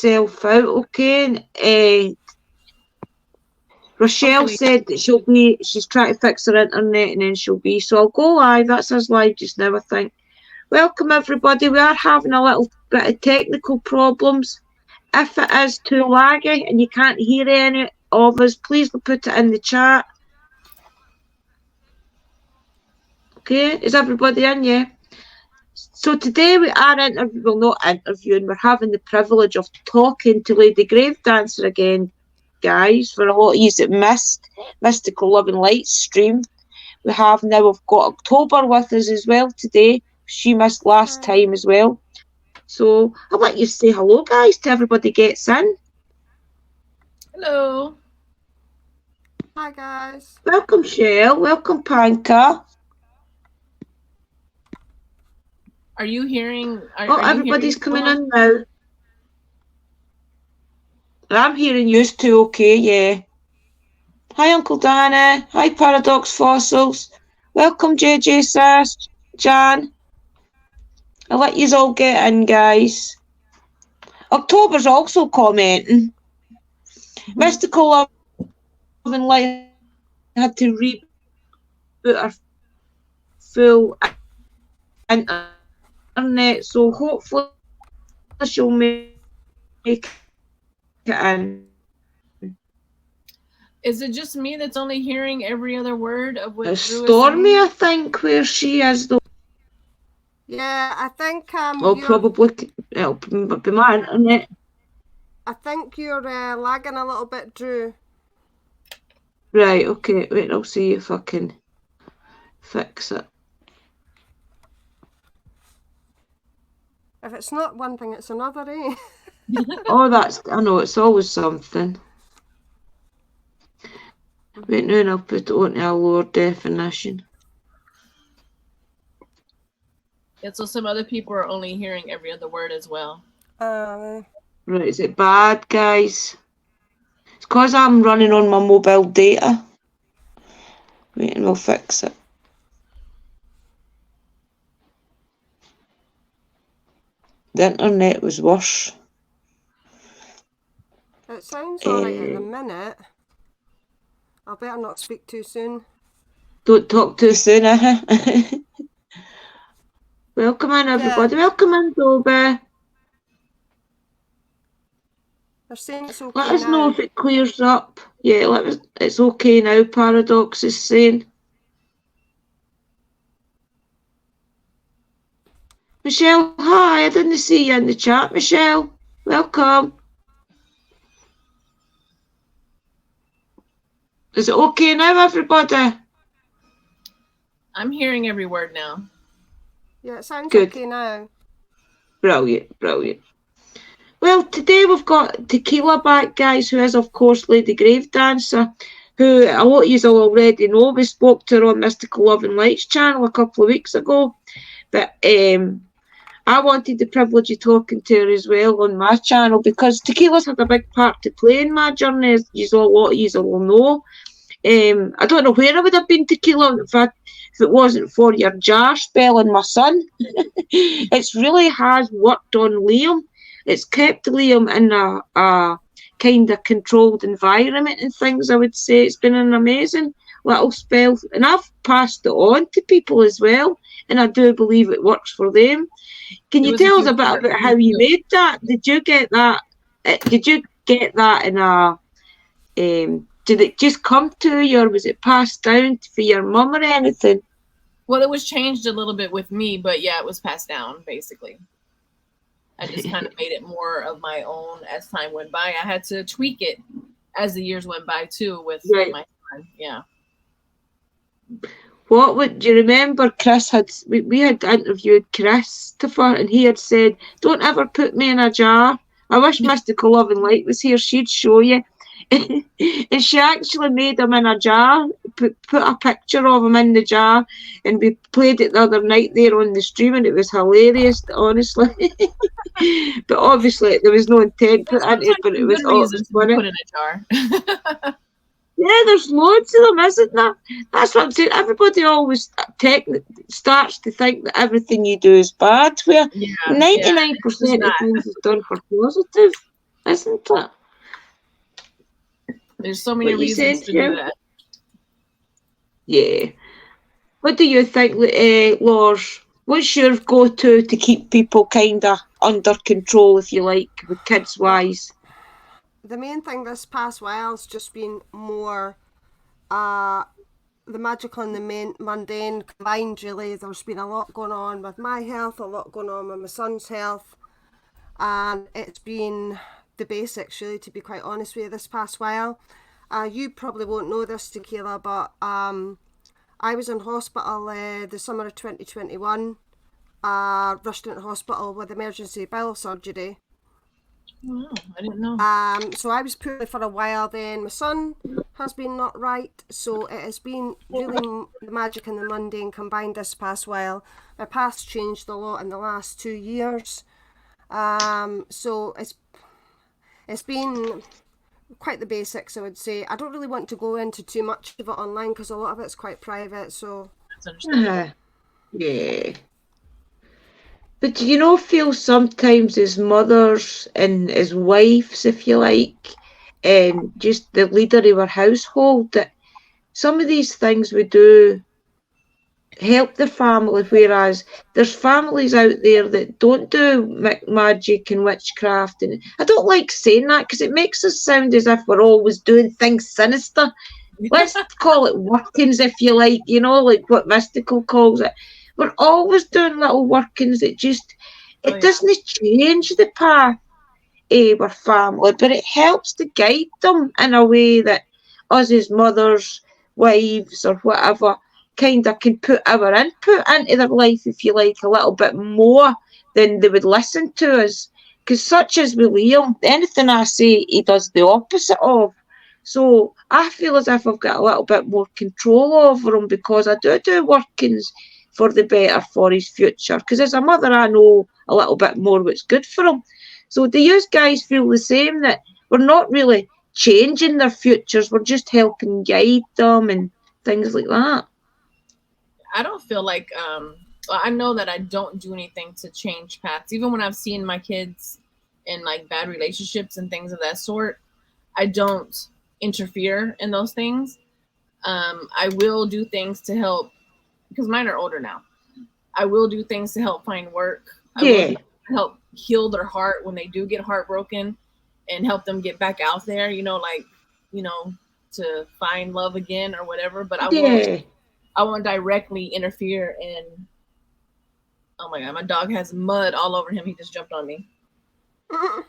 herself out, okay? And, Rochelle said that she's trying to fix her internet and then she'll be. So I'll go live. That's us live just now, I think. Welcome, everybody. We are having a little bit of technical problems. If it is too laggy and you can't hear any of us, please put it in the chat. Okay, is everybody in? Yeah. So today we are not interviewing, we're having the privilege of talking to Lady Gravedancer again, guys, for a lot of you that missed Mystical Love and Light stream. We've got October with us as well today. She missed last time as well. So I'll let you say hello, guys, till everybody gets in. Hello. Hi, guys. Welcome, Shell. Welcome, Panka. Are you hearing? Everybody's coming in now. I'm hearing you too, okay, yeah. Hi, Uncle Dana. Hi, Paradox Fossils. Welcome, JJ Sass, Jan. I'll let you all get in, guys. October's also commenting. Mystical Love and Light had to reboot her full internet, so hopefully she'll make it in. Is it just me that's only hearing every other word of what It's Stormy, I think, where she is, though. Yeah, I think probably it'll be my internet. I think you're lagging a little bit, Drew. Right, okay, wait, I'll see if I can fix it. If it's not one thing, it's another, eh? I know, it's always something. Wait, now I'll put it on a lower definition. Yeah, so some other people are only hearing every other word as well. Right, is it bad, guys? It's because I'm running on my mobile data. Wait, and we'll fix it. The internet was worse. It sounds alright at the minute. I better not speak too soon. Don't talk too soon, Welcome in, everybody. Yeah. Welcome in, Dobby. They're saying it's okay Let us now. know if it clears up. Yeah, it's okay now, Paradox is saying. Michelle, hi. I didn't see you in the chat, Michelle. Welcome. Is it okay now, everybody? I'm hearing every word now. Yeah, it sounds okay now. Brilliant, brilliant. Well, today we've got TEQUILA back, guys, who is, of course, Lady Gravedancer, who a lot of you will already know. We spoke to her on Mystical Love and Light's channel a couple of weeks ago. But I wanted the privilege of talking to her as well on my channel because TEQUILA's had a big part to play in my journey, as a lot of you will know. I don't know where I would have been, TEQUILA, if it wasn't for your jar spell and my son. It really has worked on Liam. It's kept Liam in a kind of controlled environment and things, I would say. It's been an amazing little spell. And I've passed it on to people as well. And I do believe it works for them. Can you tell us a bit about how you made that? Did you get that? In a... did it just come to you, or was it passed down for your mum or anything? Well, it was changed a little bit with me, but yeah, it was passed down, basically. I just kind of made it more of my own as time went by. I had to tweak it as the years went by, too, with my son. Yeah. What would you remember? Chris we had interviewed Christopher, and he had said, "Don't ever put me in a jar." I wish Mystical Love and Light was here; she'd show you. And she actually made him in a jar, put a picture of him in the jar, and we played it the other night there on the stream, and it was hilarious, honestly. But obviously there was no intent put into it, but it was all funny. Put in a jar. Yeah, there's loads of them, isn't there? That's what I'm saying. Everybody always starts to think that everything you do is bad, where 99% of things is done for positive. isn't it? There's so many What you reasons said, to yeah. do that. Yeah. What do you think, Lors? What's your go-to to keep people kind of under control, if you like, with Well, kids-wise? the main thing this past while's just been more uh, the magical and the mundane combined, really. There's been a lot going on with my health, a lot going on with my son's health, and it's been the basics, really, to be quite honest with you, this past while. You probably won't know this, Tequila, but I was in hospital the summer of 2021, rushed into hospital with emergency bowel surgery. Oh, I didn't know. So I was poorly for a while then. My son has been not right, so it has been really the magic and the mundane combined this past while. My past changed a lot in the last 2 years. So it's been quite the basics, I would say. I don't really want to go into too much of it online because a lot of it's quite private, so... That's understandable. Yeah. But do you not feel sometimes as mothers and as wives, if you like, and just the leader of our household, that some of these things we do help the family, whereas there's families out there that don't do magic and witchcraft, and I don't like saying that because it makes us sound as if we're always doing things sinister. Let's call it workings, if you like, like what Mystical calls it. We're always doing little workings that just, it doesn't change the path of our family, but it helps to guide them in a way that us as mothers, wives, or whatever, kind of can put our input into their life, if you like, a little bit more than they would listen to us. Because such as with Liam, anything I say, he does the opposite of. So I feel as if I've got a little bit more control over him because I do workings for the better for his future. Because as a mother, I know a little bit more what's good for him. So do you guys feel the same, that we're not really changing their futures, we're just helping guide them and things like that? I don't feel like I know that I don't do anything to change paths. Even when I've seen my kids in like bad relationships and things of that sort, I don't interfere in those things. I will do things to help, because mine are older now. I will do things to help find work. I will help heal their heart when they do get heartbroken and help them get back out there, to find love again or whatever. But I won't directly interfere in. Oh my god, my dog has mud all over him. He just jumped on me. I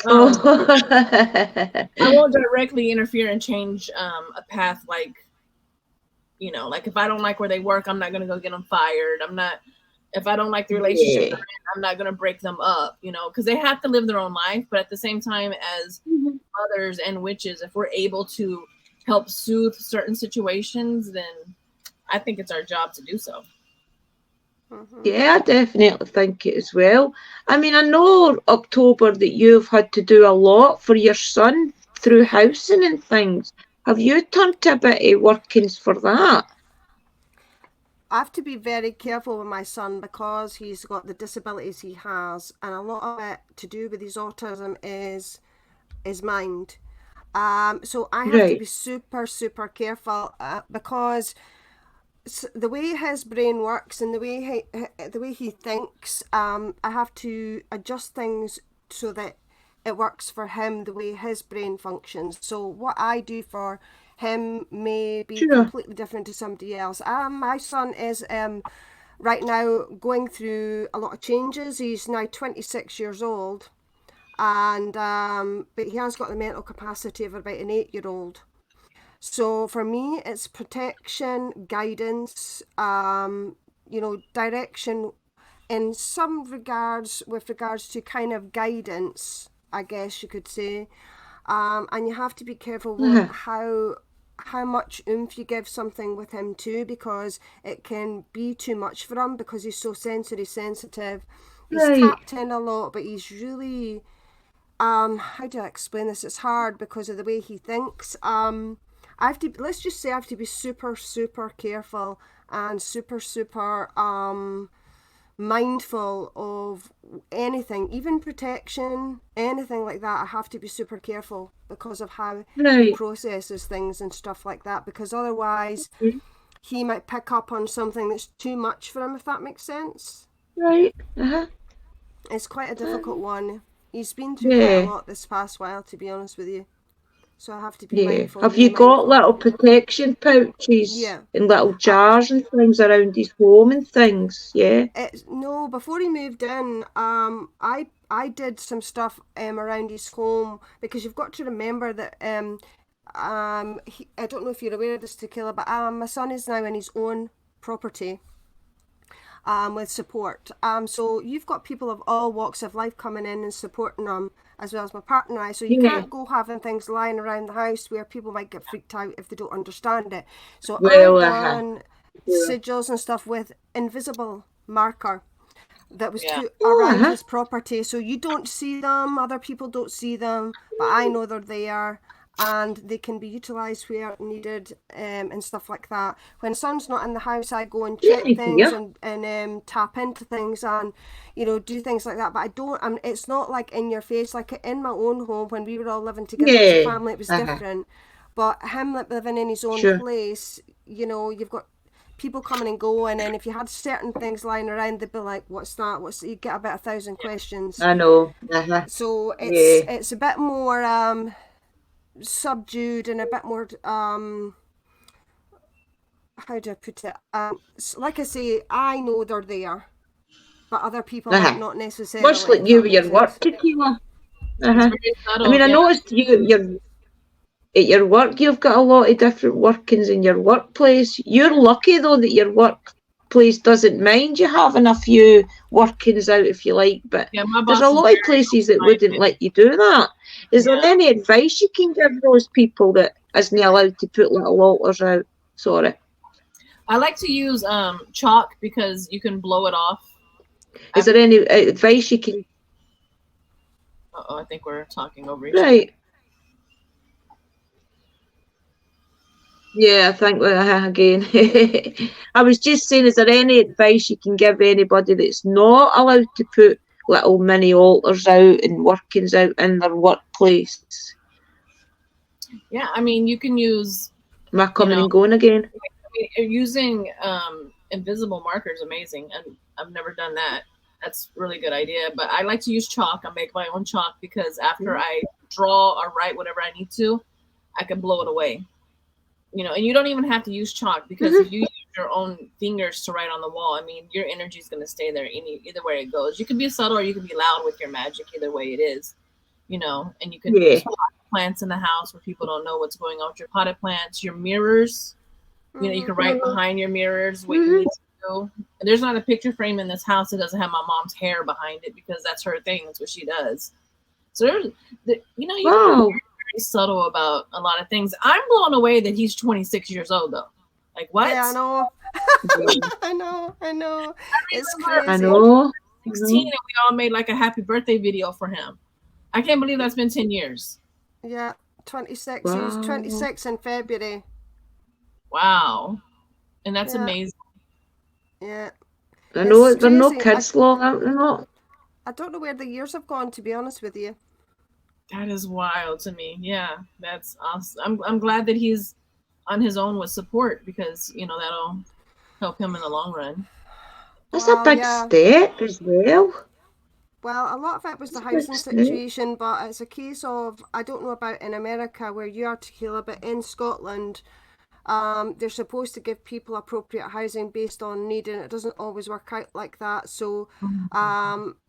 won't directly interfere and change a path, like if I don't like where they work, I'm not gonna go get them fired. If I don't like the relationship they're in, I'm not gonna break them up, because they have to live their own life. But at the same time, as mothers and witches, if we're able to help soothe certain situations, then I think it's our job to do so. Yeah, I definitely think it as well. I mean, I know, October, that you've had to do a lot for your son through housing and things. Have you turned to a bit of workings for that? I have to be very careful with my son because he's got the disabilities he has, and a lot of it to do with his autism is his mind. So I have to be super, super careful because the way his brain works and the way he thinks, I have to adjust things so that it works for him the way his brain functions. So what I do for him may be completely different to somebody else. My son is right now going through a lot of changes. He's now 26 years old, and but he has got the mental capacity of about an 8-year-old. So for me, it's protection, guidance, direction in some regards, with regards to kind of guidance, I guess you could say. And you have to be careful with how much oomph you give something with him too, because it can be too much for him because he's so sensory sensitive. He's tapped in a lot, but he's really how do I explain this? It's hard because of the way he thinks. Let's just say I have to be super, super careful and super, super mindful of anything, even protection, anything like that. I have to be super careful because of how he Right. processes things and stuff like that, because otherwise he might pick up on something that's too much for him, if that makes sense. Right. Uh-huh. It's quite a difficult one. He's been through quite a Yeah. lot this past while, to be honest with you. So I have to be Yeah. mindful. Have Really you got mindful. little protection pouches Yeah. and little jars and things around his home and things? Yeah. No, before he moved in, I did some stuff around his home, because you've got to remember that I don't know if you're aware of this, Tequila, but my son is now in his own property. With support. So you've got people of all walks of life coming in and supporting them, as well as my partner and I. So you Yeah. can't go having things lying around the house where people might get freaked out if they don't understand it. So Well, I've uh-huh. done sigils and stuff with invisible marker that was put Oh, around uh-huh. his property, so you don't see them, other people don't see them, but I know they're there, and they can be utilised where needed, and stuff like that. When son's not in the house, I go and check Good things idea. and tap into things, and do things like that. But I don't. It's not like in your face. Like in my own home, when we were all living together as a Yeah. family, it was Uh-huh. different. But him living in his own Sure. place, you've got people coming and going, and if you had certain things lying around, they'd be like, "What's that? What's?" You get about 1,000 questions. I know. Uh-huh. So Yeah. it's a bit more subdued and a bit more how do I put it? Like I say, I know they're there, but other people might Uh-huh. not Much necessarily. like If you that with makes your work, sense. Tequila. It's Uh-huh. very I subtle. mean, I Yeah. noticed at your work, you've got a lot of different workings in your workplace. You're lucky, though, that your workplace doesn't mind you having a few workings out, if you like, but Yeah, my there's boss a is lot of places that very wouldn't let you do that. Is there yeah. any advice you can give those people that isn't allowed to put little altars out? Sorry. I like to use chalk because you can blow it off. Is there any advice you can... Uh-oh, I think we're talking over each other. Right. Yeah, I think again. I was just saying, is there any advice you can give anybody that's not allowed to put little mini altars out and workings out in their workplace? Yeah, I mean, you can use, Am I coming and going again? using invisible markers, amazing. And I've never done that. That's a really good idea. But I like to use chalk. I make my own chalk because after I draw or write whatever I need to, I can blow it away. And you don't even have to use chalk, because if you use your own fingers to write on the wall, I mean, your energy is going to stay there either way it goes. You can be subtle or you can be loud with your magic, either way it is, and you can Yeah. use plants in the house where people don't know what's going on with your potted plants, your mirrors, you can write behind your mirrors what you need to do. And there's not a picture frame in this house that doesn't have my mom's hair behind it, because that's her thing. That's what she does. So you Wow. can be very subtle about a lot of things. I'm blown away that he's 26 years old, though. Like, what? Yeah, I know. I know. It's crazy. I know. 16, and we all made like a happy birthday video for him. I can't believe that's been 10 years. Yeah, 26. Wow. He was 26 in February. Wow. And that's Yeah. amazing. Yeah. I know It's there are no crazy. kids long out, they're not. I don't know where the years have gone, to be honest with you. That is wild to me. Yeah, that's awesome. I'm glad that he's on his own with support, because that'll help him in the long run. That's a big step as well. Well, a lot of it was the housing situation, but it's a case of, I don't know about in America where you are, Tequila, but in Scotland, they're supposed to give people appropriate housing based on need, and it doesn't always work out like that. So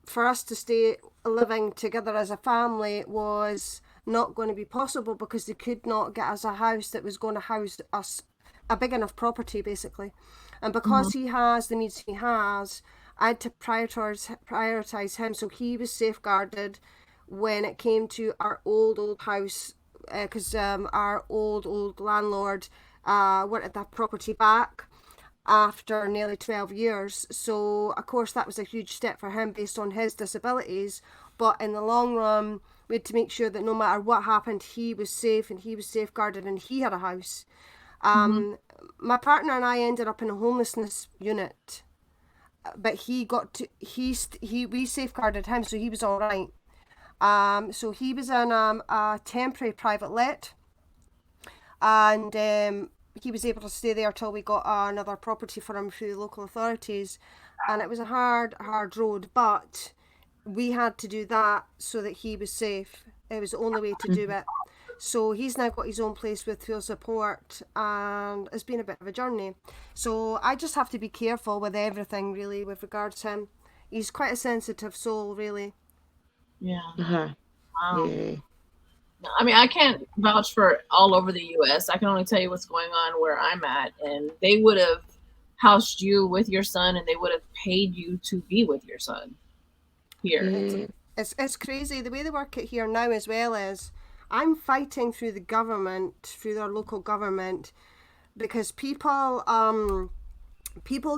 for us to stay living together as a family was not going to be possible, because they could not get us a house that was going to house us, a big enough property basically. And because he has the needs he has, I had to prioritize him, so he was safeguarded when it came to our old house, because our old landlord wanted that property back after nearly 12 years. So of course that was a huge step for him based on his disabilities, but in the long run we had to make sure that no matter what happened, he was safe and he was safeguarded and he had a house. My partner and I ended up in a homelessness unit, but he got to we safeguarded him, so he was all right. So he was in a temporary private let, and he was able to stay there till we got another property for him through the local authorities, and it was a hard road, but we had to do that so that he was safe. It was the only way to do it. So he's now got his own place with full support, and it's been a bit of a journey. So I just have to be careful with everything, really, with regards to him. He's quite a sensitive soul, really. Yeah. Wow. Yeah. I mean, I can't vouch for all over the U.S. I can only tell you what's going on where I'm at, and they would have housed you with your son, and they would have paid you to be with your son here. It's crazy the way they work it here now, as well as I'm fighting through the government, through their local government, because people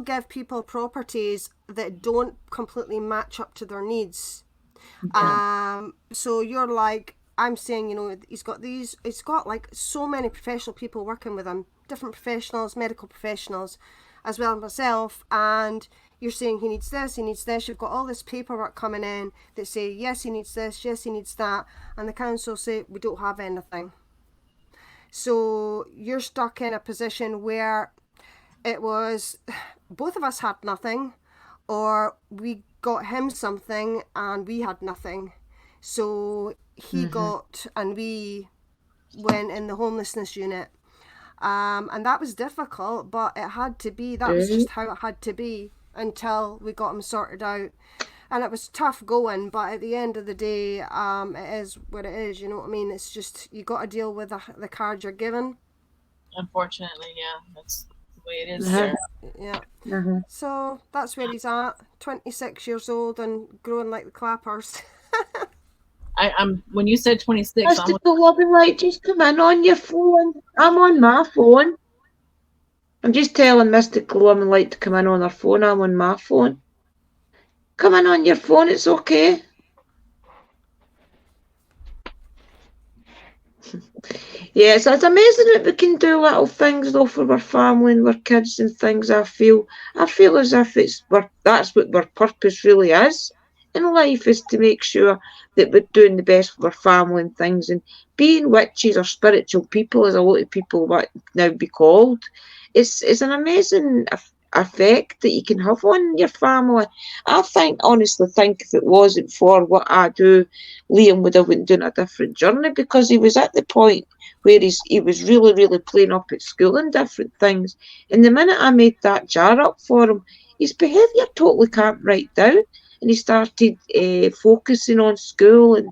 give people properties that don't completely match up to their needs. So you're like, I'm saying, you know, he's got like so many professional people working with him, different professionals, medical professionals, as well as myself, and you're saying he needs this, you've got all this paperwork coming in that say, yes, he needs this, yes, he needs that, and the council say, we don't have anything. So you're stuck in a position where it was, both of us had nothing, or we got him something and we had nothing. So he got, and we went in the homelessness unit. And that was difficult, but it had to be. That was just how it had to be until we got him sorted out. And it was tough going, but at the end of the day, it is what it is, you know what I mean? It's just, you got to deal with the cards you're given. Unfortunately, yeah, that's the way it is there. Yeah. So that's where he's at, 26 years old and growing like the clappers. I'm when you said 26, I'll be like, just come in on your phone. I'm on my phone. I'm just telling Mystical Woman like to come in on her phone. I'm on my phone. Come in on your phone, it's okay. Yes, it's amazing that we can do little things though for our family and our kids and things. I feel as if that's what our purpose really is in life, is to make sure that we're doing the best for our family and things, and being witches or spiritual people, as a lot of people might now be called. It's an amazing effect that you can have on your family. I honestly think if it wasn't for what I do, Liam would have been doing a different journey, because he was at the point where he was really, really playing up at school and different things. And the minute I made that jar up for him, his behaviour totally calmed right down, and he started focusing on school and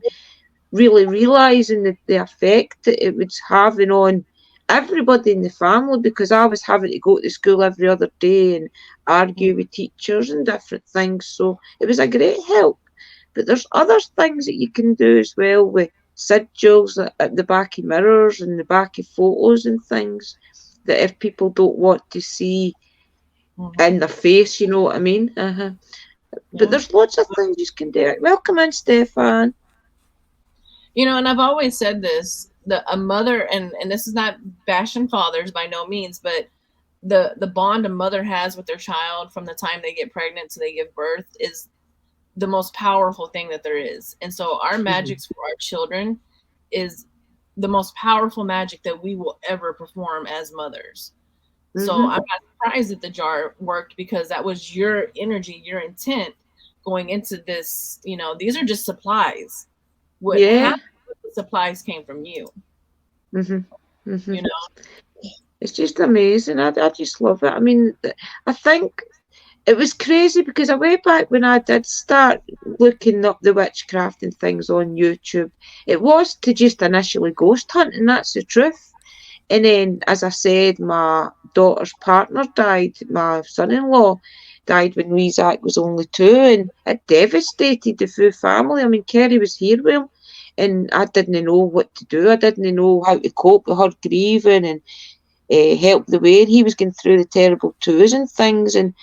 really realising the effect that it was having on everybody in the family, because I was having to go to school every other day and argue with teachers and different things. So it was a great help. But there's other things that you can do as well, with sigils at the back of mirrors and the back of photos and things, that if people don't want to see in their face, you know what I mean? But there's lots of things you can do. Welcome in, Stefan. You know, and I've always said this, a mother, and this is not bashing fathers by no means, but the bond a mother has with their child from the time they get pregnant to they give birth is the most powerful thing that there is. And so our magics for our children is the most powerful magic that we will ever perform as mothers. So I'm not surprised that the jar worked, because that was your energy, your intent going into this. You know, these are just supplies. Half of the supplies came from you. You know, it's just amazing. I just love it. I mean, I think it was crazy, because I way back when I did start looking up the witchcraft and things on YouTube, it was to just initially ghost hunt, and that's the truth. And then, as I said, my daughter's partner died. My son-in-law died when wee Zach was only 2, and it devastated the full family. I mean, Kerry was here with him, and I didn't know what to do. I didn't know how to cope with her grieving and help the way he was going through the terrible tours and things. And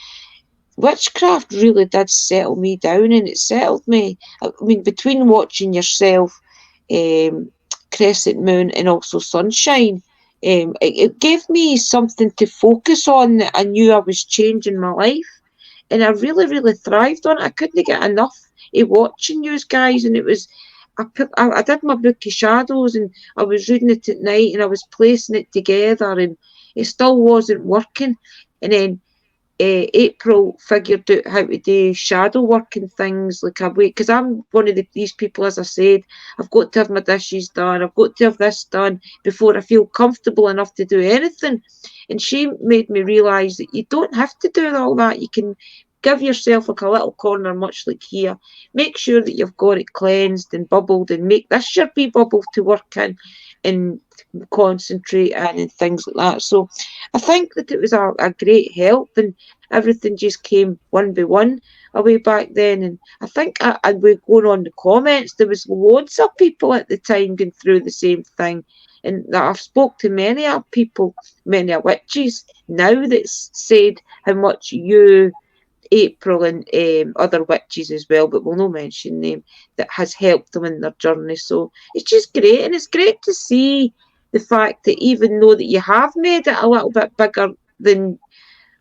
witchcraft really did settle me down, and it settled me. I mean, between watching yourself, Crescent Moon, and also Sunshine, it gave me something to focus on, that I knew I was changing my life. and I really, really thrived on it. I couldn't get enough of watching you guys, and it was, I did my book of shadows, and I was reading it at night, and I was placing it together, and it still wasn't working. And then April figured out how to do shadow work and things like a way, because I'm one of these people, as I said, I've got to have my dishes done, I've got to have this done before I feel comfortable enough to do anything. And she made me realise that you don't have to do all that. You can give yourself like a little corner, much like here. Make sure that you've got it cleansed and bubbled, and make this your wee bubble to work in and concentrate in and things like that. So I think that it was a great help, and everything just came one by one away back then. And I think we're going on the comments, there was loads of people at the time going through the same thing. And I've spoke to many people, many witches now that's said how much you, April, and other witches as well, but we'll not mention them, that has helped them in their journey. So it's just great, and it's great to see the fact that even though that you have made it a little bit bigger than,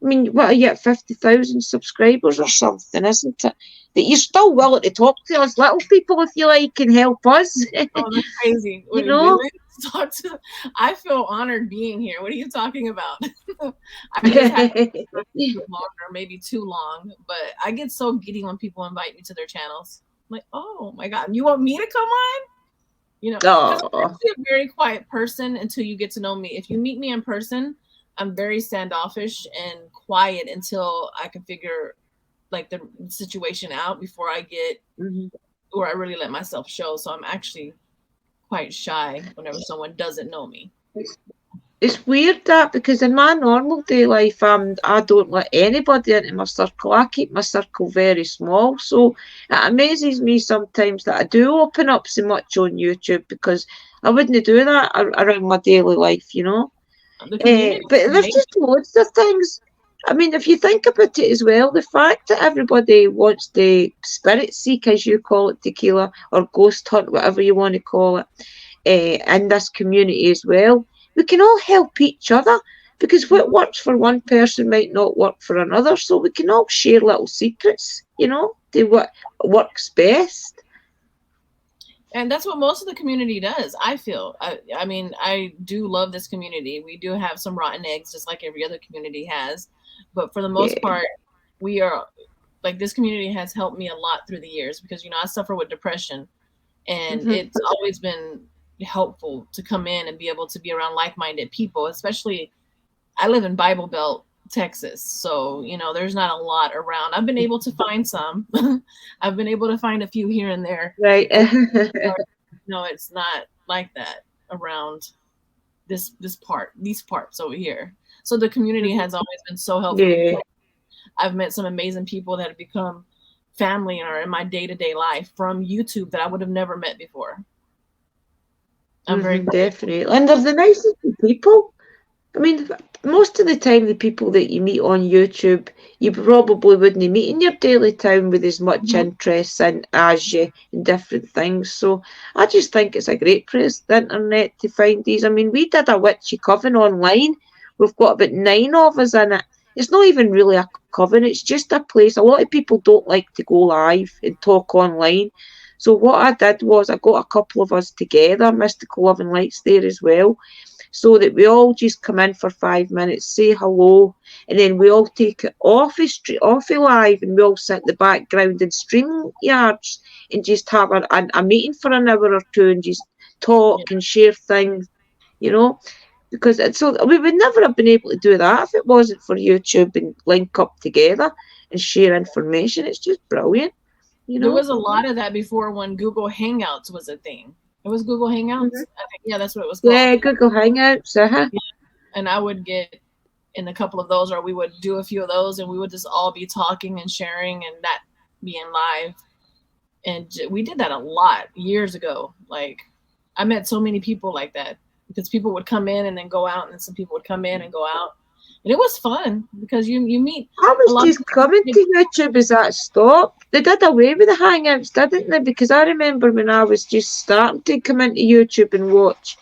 I mean, what are you at, 50,000 subscribers or something, isn't it? That you're still willing to talk to us little people if you like and help us. Oh, that's crazy. You know? I feel honored being here. What are you talking about? I just have longer, maybe too long, but I get so giddy when people invite me to their channels. I'm like, oh my God, you want me to come on? You know, 'cause I'm actually a very quiet person until you get to know me. If you meet me in person, I'm very standoffish and quiet until I can figure like the situation out before I get or I really let myself show. So I'm actually quite shy whenever someone doesn't know me. It's weird that, because in my normal day life, I don't let anybody into my circle. I keep my circle very small. So it amazes me sometimes that I do open up so much on YouTube, because I wouldn't do that around my daily life, you know. But there's just loads of things. I mean, if you think about it as well, the fact that everybody wants to spirit seek, as you call it, tequila, or ghost hunt, whatever you want to call it, in this community as well, we can all help each other, because what works for one person might not work for another. So we can all share little secrets, you know, to what works best. And that's what most of the community does, I feel. I mean, I do love this community. We do have some rotten eggs, just like every other community has. But for the most part, we are, like, this community has helped me a lot through the years, because, you know, I suffer with depression. And it's always been helpful to come in and be able to be around like-minded people, especially, I live in Bible Belt, Texas. So, you know, there's not a lot around. I've been able to find some. I've been able to find a few here and there. Right. No, it's not like that around these parts over here. So the community has always been so helpful. Yeah. I've met some amazing people that have become family or in my day-to-day life from YouTube that I would have never met before. I'm very definitely. And they're the nicest people. I mean, most of the time, the people that you meet on YouTube, you probably wouldn't meet in your daily town with as much interest in as you in different things. So I just think it's a great place, the internet, to find these. I mean, we did a witchy coven online. We've got about 9 of us in it. It's not even really a coven. It's just a place. A lot of people don't like to go live and talk online. So what I did was I got a couple of us together, Mystical Love and Lights there as well, so that we all just come in for 5 minutes, say hello, and then we all take it off live, and we all sit in the background in stream yards and just have a meeting for an hour or two and just talk and share things, you know. Because so we would never have been able to do that if it wasn't for YouTube and link up together and share information. It's just brilliant. You know? There was a lot of that before when Google Hangouts was a thing. It was Google Hangouts? I think, yeah, that's what it was called. Yeah, Google Hangouts. Yeah. And I would get in a couple of those, or we would do a few of those, and we would just all be talking and sharing and that being live. And we did that a lot years ago. Like, I met so many people like that, because people would come in and then go out, and then some people would come in and go out. And it was fun because you meet. I was just coming to YouTube as that stopped. They did away with the Hangouts, didn't they? Because I remember when I was just starting to come into YouTube and watch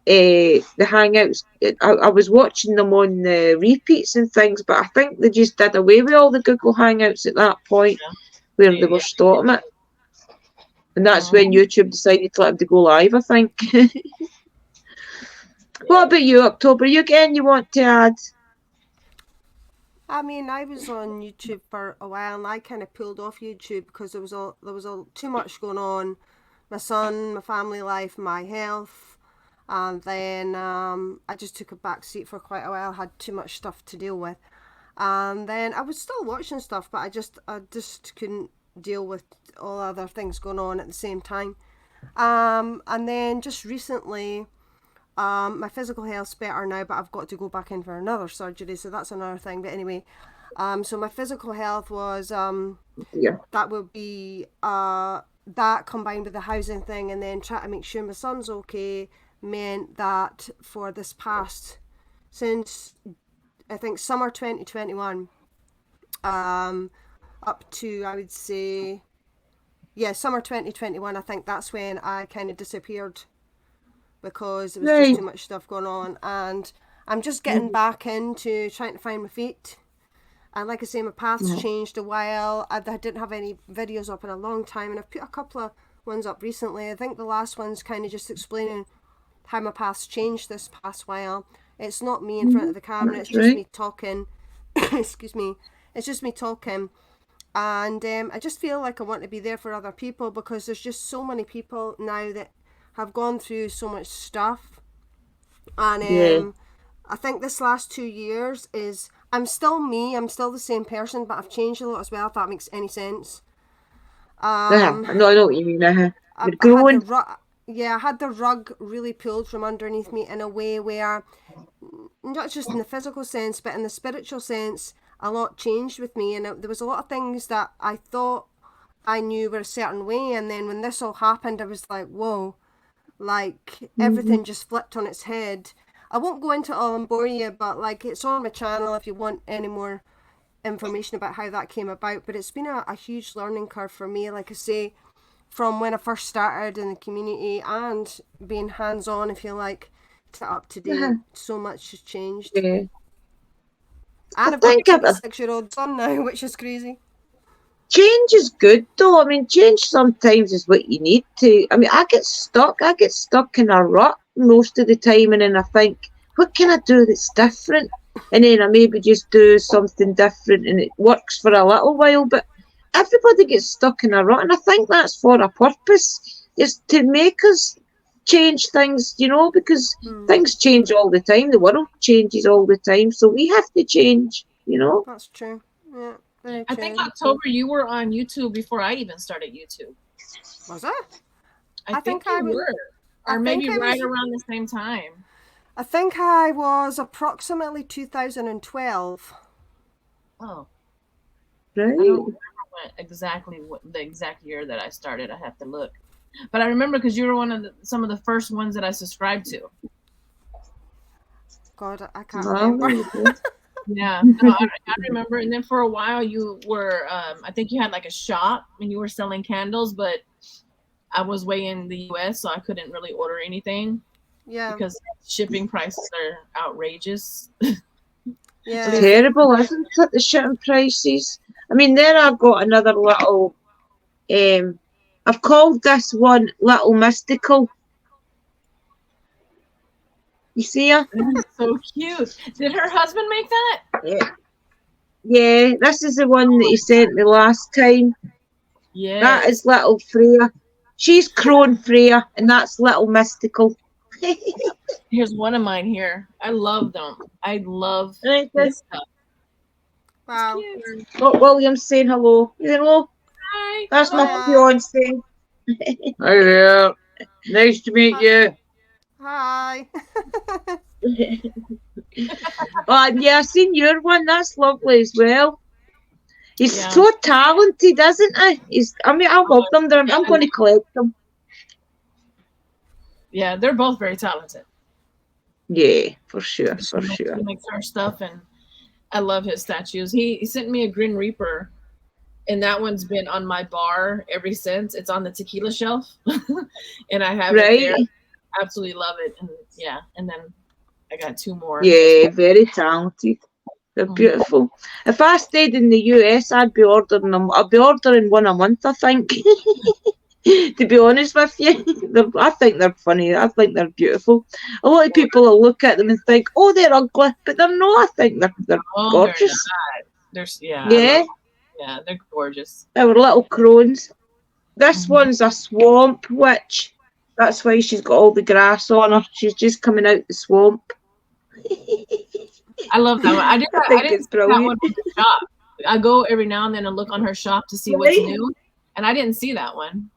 the Hangouts. I was watching them on the repeats and things, but I think they just did away with all the Google Hangouts at that point where they were stopping it. And that's when YouTube decided to let them to go live, I think. What about you, October? You again, you want to add? I mean, I was on YouTube for a while, and I kind of pulled off YouTube because there was too much going on. My son, my family life, my health, and then I just took a back seat for quite a while. Had too much stuff to deal with, and then I was still watching stuff, but I just couldn't deal with all other things going on at the same time. And then just recently, my physical health's better now, but I've got to go back in for another surgery, so that's another thing. But anyway, so my physical health was that would be that combined with the housing thing, and then try to make sure my son's okay, meant that for this past, since I think summer 2021, up to, I would say, summer 2021, I think that's when I kind of disappeared because there was just too much stuff going on, and I'm just getting back into trying to find my feet. And like I say, my path's changed a while. I didn't have any videos up in a long time, and I've put a couple of ones up recently. I think the last one's kind of just explaining how my path's changed this past while. It's not me in front of the camera, it's just me talking. Excuse me. It's just me talking. And I just feel like I want to be there for other people, because there's just so many people now that have gone through so much stuff. And I think this last 2 years is, I'm still me, I'm still the same person, but I've changed a lot as well, if that makes any sense. I know what you mean. You're growing. I had the rug really pulled from underneath me in a way where, not just in the physical sense, but in the spiritual sense, a lot changed with me. And there was a lot of things that I thought I knew were a certain way, and then when this all happened, I was like, whoa, like everything just flipped on its head. I won't go into it all and bore you, but like, it's on my channel if you want any more information about how that came about. But it's been a huge learning curve for me, like I say, from when I first started in the community and being hands-on, if you like, to up to date. So much has changed. And I've got a 6-year-old son now, which is crazy. Change is good though. I mean, change sometimes is what you need to. I mean, I get stuck in a rut most of the time, and then I think, what can I do that's different? And then I maybe just do something different, and it works for a little while, but everybody gets stuck in a rut, and I think that's for a purpose. It's to make us change things, you know, because things change all the time. The world changes all the time, so we have to change, you know. That's true. Yeah. I think October, you were on YouTube before I even started YouTube. Was it? I think you were. Or maybe right around the same time. I think I was approximately 2012. Oh. Right. I don't remember exactly the exact year that I started. I have to look. But I remember because you were one of some of the first ones that I subscribed to. God, I can't remember. Yeah, no, I remember. And then for a while you were, I think you had like a shop and you were selling candles, but I was way in the US, so I couldn't really order anything. Yeah. Because shipping prices are outrageous. Yeah. Terrible, isn't it, the shipping prices? I mean, then I've got another little, I've called this one Little Mystical. You see her? So cute. Did her husband make that? Yeah, this is the one that he sent me last time. Yeah. That is Little Freya. She's Crone Freya, and that's Little Mystical. Here's one of mine here. I love them. I love this stuff. Wow. Oh, William's saying hello. Hello. Hi. That's my fiance. Hi there. Nice to meet you. Hi. Oh, yeah, I've seen your one. That's lovely as well. He's so talented, isn't he? I love them. I'm going to collect them. Yeah, they're both very talented. Yeah, for sure, He makes our stuff, and I love his statues. He sent me a Grim Reaper, and that one's been on my bar ever since. It's on the tequila shelf, and I have it there. absolutely love it. And yeah, and then I got 2 more. Yeah, very talented. They're beautiful. If I stayed in the US, I'd be ordering them. I'd be ordering one a month, I think. To be honest with you, I think they're funny. I think they're beautiful. A lot of people will look at them and think, "Oh, they're ugly," but they're not. I think they're gorgeous. They're yeah. Yeah, They're gorgeous. Our little crones. This one's a swamp witch. That's why she's got all the grass on her. She's just coming out the swamp. I love that one. I didn't see that one on the shop. I go every now and then and look on her shop to see what's new, and I didn't see that one.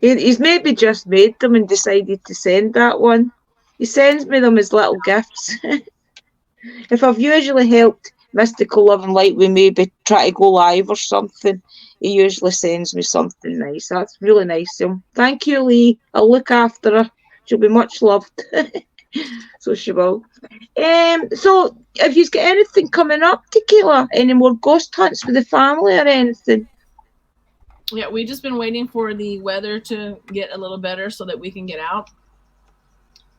He's maybe just made them and decided to send that one. He sends me them as little gifts. If I've usually helped Mystical Love and Light, we maybe try to go live or something, he usually sends me something nice. That's really nice of him. Thank you, Lee. I'll look after her. She'll be much loved. So she will. So, have you got anything coming up, Tequila? Any more ghost hunts with the family or anything? Yeah, we've just been waiting for the weather to get a little better so that we can get out.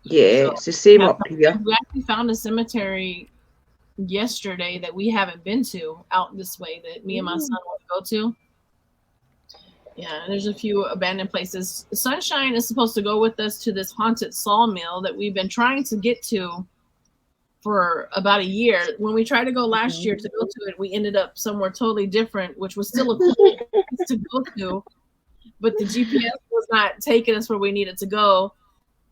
Yeah, so, it's the same up here. We actually found a cemetery yesterday that we haven't been to out this way that me and my son want to go to. Yeah, there's a few abandoned places. Sunshine is supposed to go with us to this haunted sawmill that we've been trying to get to for about a year. When we tried to go last year to go to it, we ended up somewhere totally different, which was still a cool place to go to, but the GPS was not taking us where we needed to go.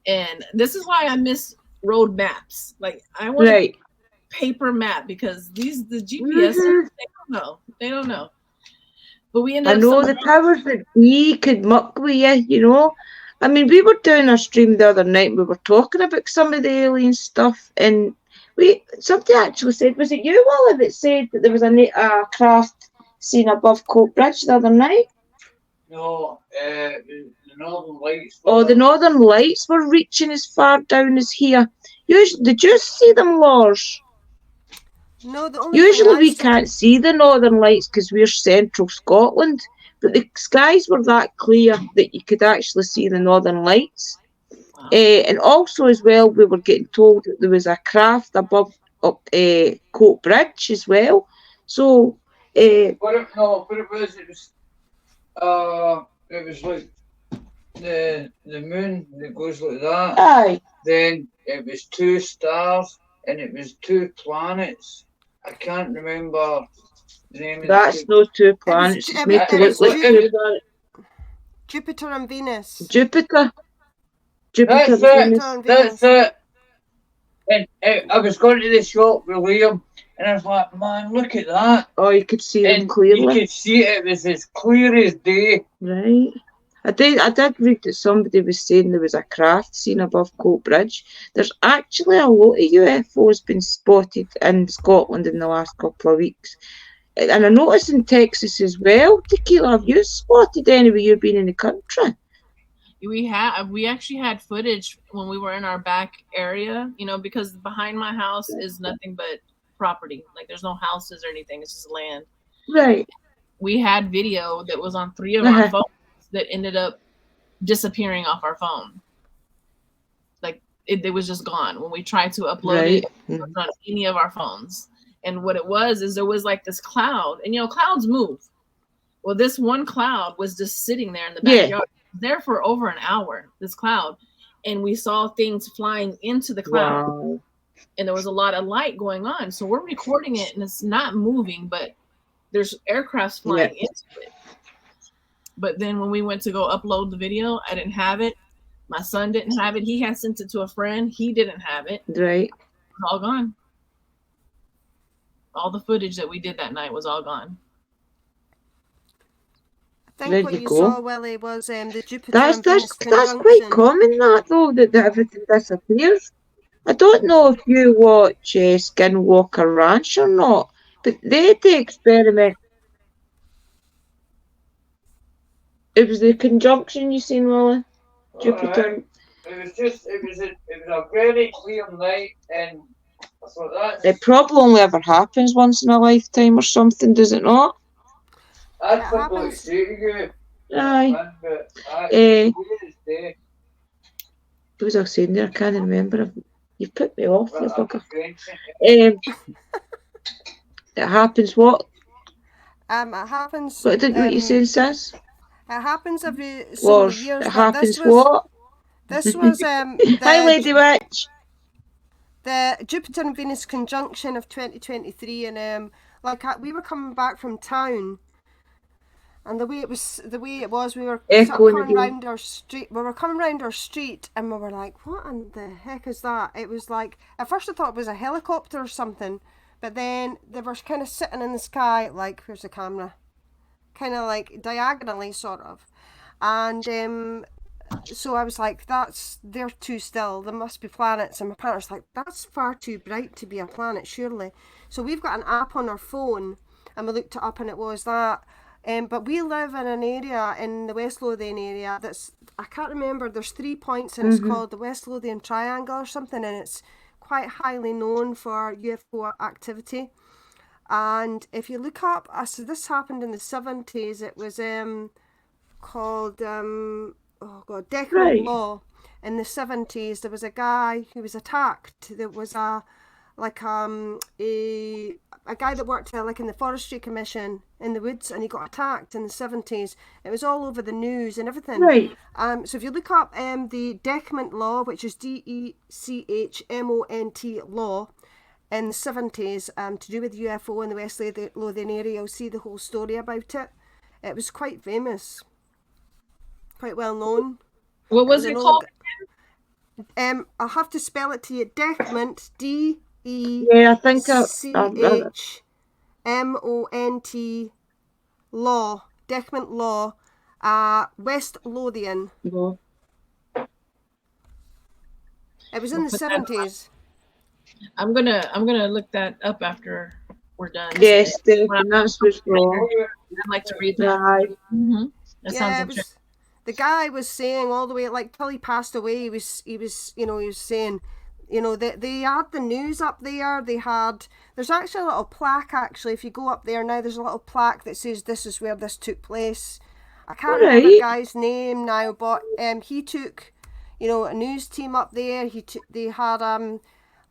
And this is why I miss road maps. Like, I want a paper map, because the GPS, they don't know. But we ended up. I know the powers that be could muck with you, you know. I mean, we were doing our stream the other night and we were talking about some of the alien stuff, and somebody actually said, was it you, Wally, that said that there was a craft seen above Coat Bridge the other night? No, the Northern Lights. The Northern Lights were reaching as far down as here. Did you see them, Lars? No, the only Usually we can't see the Northern Lights because we're central Scotland, but the skies were that clear that you could actually see the Northern Lights. Wow. And also as well, we were getting told that there was a craft above Coat Bridge as well. So, it was like the moon that goes like that. Aye. Then it was 2 stars and it was 2 planets. I can't remember the name of That's no 2 planets. It's made to look like 2 planets. Jupiter and Venus. Jupiter That's it. And I was going to the shop with Liam, and I was like, man, look at that. Oh, you could see them clearly. You could see it was as clear as day. Right. I did read that somebody was saying there was a craft seen above Coat Bridge. There's actually a lot of UFOs been spotted in Scotland in the last couple of weeks. And I noticed in Texas as well. Tequila, have you spotted any where you've been in the country? We actually had footage when we were in our back area, you know, because behind my house is nothing but property. Like, there's no houses or anything. It's just land. Right. We had video that was on 3 of our phones that ended up disappearing off our phone. Like, it was just gone. When we tried to upload it wasn't on any of our phones. And what it was is there was like this cloud, and you know, clouds move. Well, this one cloud was just sitting there in the backyard, there for over an hour, this cloud. And we saw things flying into the cloud. Wow. And there was a lot of light going on. So we're recording it and it's not moving, but there's aircrafts flying into it. But then when we went to go upload the video, I didn't have it. My son didn't have it. He had sent it to a friend. He didn't have it. Right. It's all gone. All the footage that we did that night was all gone. I think what you saw, Willie, was the Jupiter. That's quite common, that though, that everything disappears. I don't know if you watch Skinwalker Ranch or not, but they had the experiment. It was the conjunction you seen, Willie? Jupiter. It was a very clear night, and I thought that's... It probably only ever happens once in a lifetime or something, does it not? That's what I say to you. Aye. What was I saying there? I can't remember. You've put me off, you bugger. It happens what? It happens. What you saying, sis? It happens every so many years. It But happens what? This was Hi, Lady Witch. The Jupiter and Venus conjunction of 2023, and we were coming back from town, and the way it was, we were coming round our street. We were coming round our street, and we were like, "What in the heck is that?" It was like, at first I thought it was a helicopter or something, but then they were kind of sitting in the sky, like, where's the camera? Kind of like diagonally, sort of, and so I was like, they're too still, there must be planets. And my partner's like, that's far too bright to be a planet, surely. So we've got an app on our phone, and we looked it up, and it was that. But we live in an area in the West Lothian area that's, I can't remember, there's 3 points, and it's called the West Lothian Triangle or something, and it's quite highly known for UFO activity. And if you look up, so this happened in the 70s, it was called Declan Law. In the 70s, there was a guy who was attacked. There was a guy that worked like in the Forestry Commission in the woods, and he got attacked in the 70s. It was all over the news and everything. Right. So if you look up the Declan Law, which is DECHMONT law, in the 70s, to do with UFO in the West Lothian area, you'll see the whole story about it. It was quite famous. Quite well known. What was it called? I'll have to spell it to you. Decmont, DECHMONT law. Decmont law. West Lothian. Law. It was in the 70s. I'm gonna look that up after we're done. Yes, that's what's wrong. I'd like to read that. That sounds interesting. The guy was saying all the way, like, till he passed away, he was saying, they had the news up there. There's actually a little plaque, actually. If you go up there now, there's a little plaque that says this is where this took place. I can't remember the guy's name now, but he took, a news team up there. They had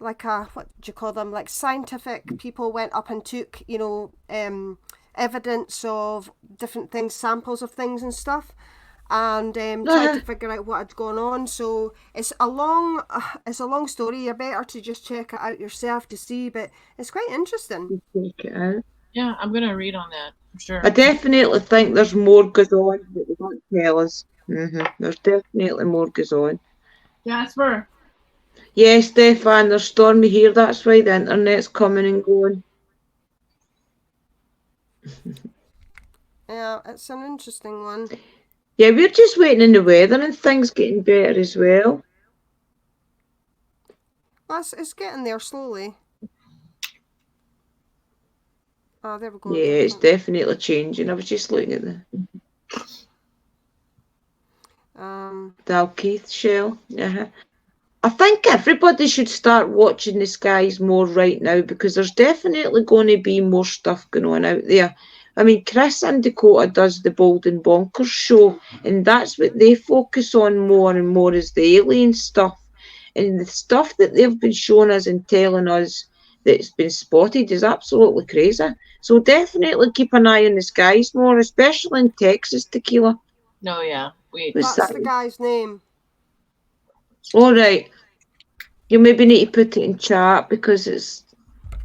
like what do you call them? Like scientific people went up and took, evidence of different things, samples of things and stuff, and tried to figure out what had gone on. So it's a long story. You're better to just check it out yourself to see, but it's quite interesting. Check it out. Yeah, I'm gonna read on that. I'm sure. I definitely think there's more goes on that they don't tell us. There's definitely more goes on. Jasper. Yes, Stefan, there's stormy here. That's why the internet's coming and going. Yeah, it's an interesting one. Yeah, we're just waiting in the weather and things getting better as well. It's getting there slowly. Oh, there we go. Yeah, it's definitely changing. I was just looking at the Dalkeith shell. I think everybody should start watching the skies more right now, because there's definitely going to be more stuff going on out there. I mean, Chris in Dakota does the Bold and Bonkers show, and that's what they focus on more and more, is the alien stuff. And the stuff that they've been showing us and telling us that's been spotted is absolutely crazy. So definitely keep an eye on the skies more, especially in Texas, Tequila. No, yeah. That's the guy's name. All right. You maybe need to put it in chat, because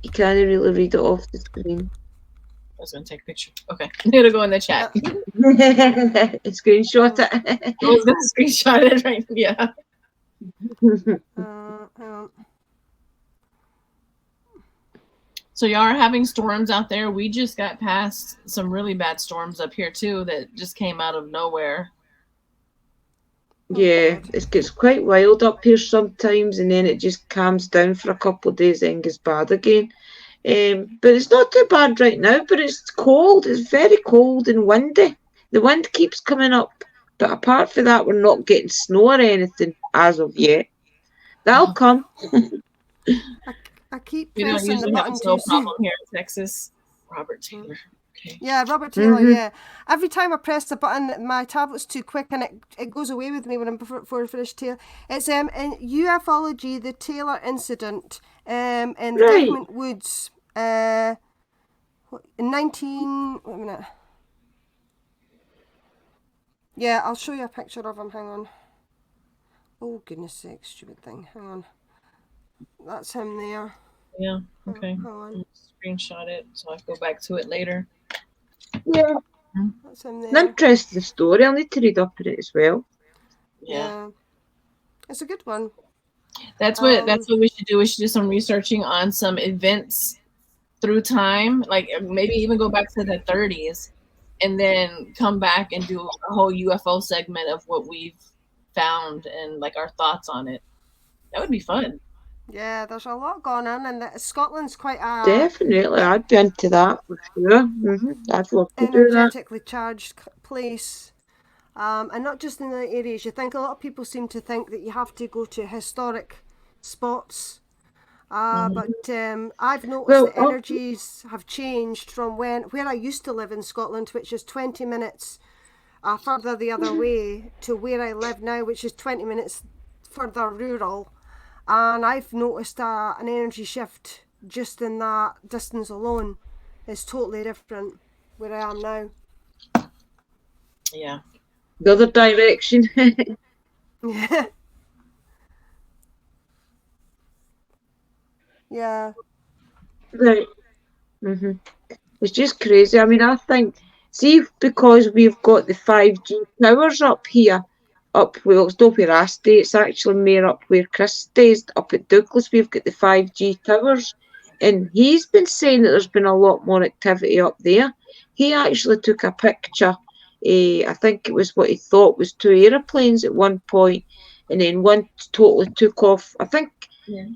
you can't really read it off the screen. I was going to take a picture. Okay. I'm going to go in the chat. Screenshot it. I was going to screenshot it right. Yeah. So y'all are having storms out there. We just got past some really bad storms up here too that just came out of nowhere. Yeah, it gets quite wild up here sometimes, and then it just calms down for a couple of days and gets bad again. But it's not too bad right now, but it's cold. It's very cold and windy. The wind keeps coming up, but apart from that, we're not getting snow or anything as of yet. That'll come. I keep we don't pressing usually the have button a snow too problem soon. here in Texas. Robert Taylor. Okay. Yeah, Robert Taylor, yeah. Every time I press the button, my tablet's too quick and it goes away with me when I'm before I finish Taylor. It's in ufology, the Taylor incident in the Right. Government Woods in 19... Wait a minute. Yeah, I'll show you a picture of him. Hang on. Oh, goodness sake, stupid thing. Hang on. That's him there. Yeah. Okay. Hang on. Screenshot it so I can go back to it later. Yeah. That's him An there. interesting story. I'll need to read up on it as well. Yeah. It's a good one. That's what we should do. We should do some researching on some events through time, like maybe even go back to the 30s, and then come back and do a whole UFO segment of what we've found and like our thoughts on it. That would be fun. Yeah, there's a lot going on, and Scotland's quite a Definitely, I'd be into that for sure. I'd love to do that. energetically charged place. And not just in the areas. You think a lot of people seem to think that you have to go to historic spots. But I've noticed the energies have changed from where I used to live in Scotland, which is 20 minutes further the other way, to where I live now, which is 20 minutes further rural. And I've noticed an energy shift just in that distance alone. It's totally different where I am now. Yeah. The other direction. Yeah. Yeah. Right. It's just crazy. I mean, I think, see, because we've got the 5G towers up here, well, it's not where I stay, it's actually more up where Chris stays, up at Douglas, we've got the 5G towers, and he's been saying that there's been a lot more activity up there. He actually took a picture, I think it was what he thought was 2 aeroplanes at one point, and then one totally took off. I think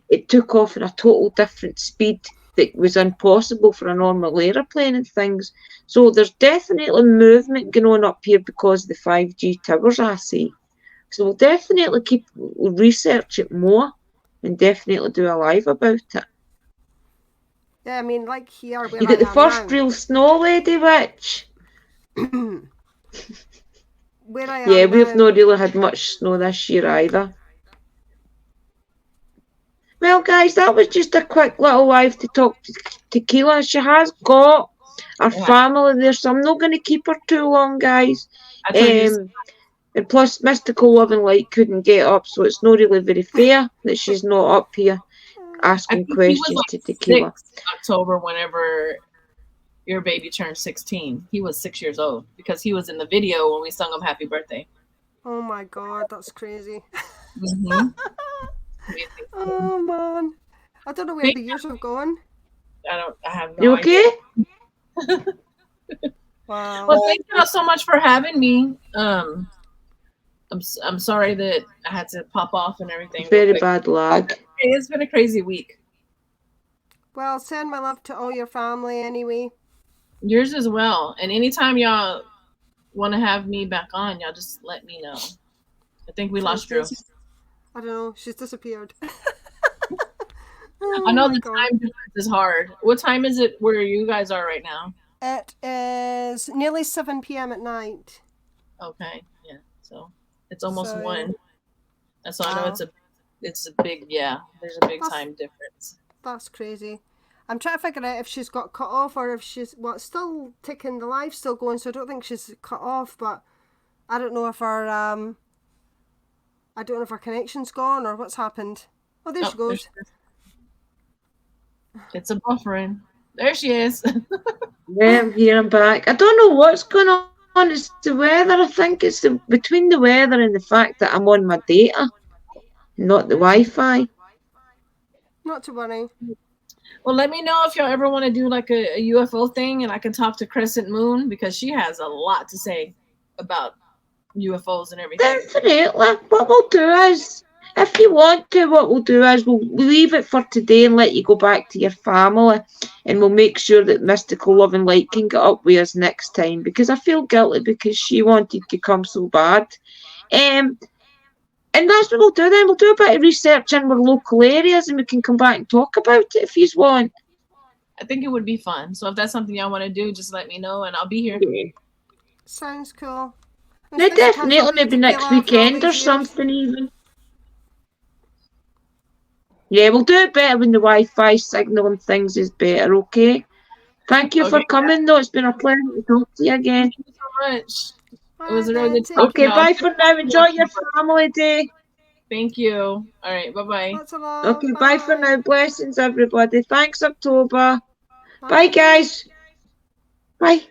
it took off at a total different speed that was impossible for a normal aeroplane and things. So there's definitely movement going on up here because of the 5G towers, I see. So we'll definitely we'll research it more and definitely do a live about it. Yeah, I mean, like here where You got the I am first now. real snow, Lady Witch. Where I am Yeah, now. we've not really had much snow this year either. Well, guys, that was just a quick little live to talk to Tequila. She has got a family there, so I'm not going to keep her too long, guys. And plus, Mystical Love and Light couldn't get up, so it's not really very fair that she's not up here asking questions to Tequila. October, whenever your baby turned 16, he was 6 years old because he was in the video when we sung him happy birthday. Oh my God, that's crazy. Oh man, I don't know where the years have gone. I have no idea. You okay? Wow. Well, thank you all so much for having me. I'm sorry that I had to pop off and everything. Very bad lag. It's been a crazy week. Well, send my love to all your family anyway. Yours as well. And anytime y'all want to have me back on, y'all just let me know. I think we lost Drew. I don't know. She's disappeared. I know the time difference is hard. What time is it where you guys are right now? It is nearly 7 p.m. at night. Okay. Yeah. So it's almost 1. And so I know it's a big, there's a big time difference. That's crazy. I'm trying to figure out if she's got cut off or if she's, it's still ticking, the live's still going, so I don't think she's cut off, but I don't know if her, connection's gone or what's happened. Oh, there she goes. It's a buffering. There she is. Yeah, I'm here, I'm back. I don't know what's going on. It's the weather. I think it's between the weather and the fact that I'm on my data, not the Wi-Fi. Not to worry. Well, let me know if y'all ever want to do like a UFO thing, and I can talk to Crescent Moon because she has a lot to say about UFOs and everything. Definitely. What we'll do is, if you want to, what we'll do is we'll leave it for today and let you go back to your family, and we'll make sure that Mystical Love and Light can get up with us next time, because I feel guilty because she wanted to come so bad. And that's what we'll do then. We'll do a bit of research in our local areas and we can come back and talk about it if you want. I think it would be fun. So if that's something y'all want to do, just let me know and I'll be here. Yeah. Sounds cool. No, definitely, maybe next weekend or something even. Yeah, we'll do it better when the Wi-Fi signal and things is better, okay? Thank you for coming, though. It's been a pleasure to talk to you again. Thank you so much. It was a really good talk. Okay, bye for now. Enjoy your family day. Thank you. All right, bye-bye. Okay, bye for now. Blessings, everybody. Thanks, October. Bye guys. Bye.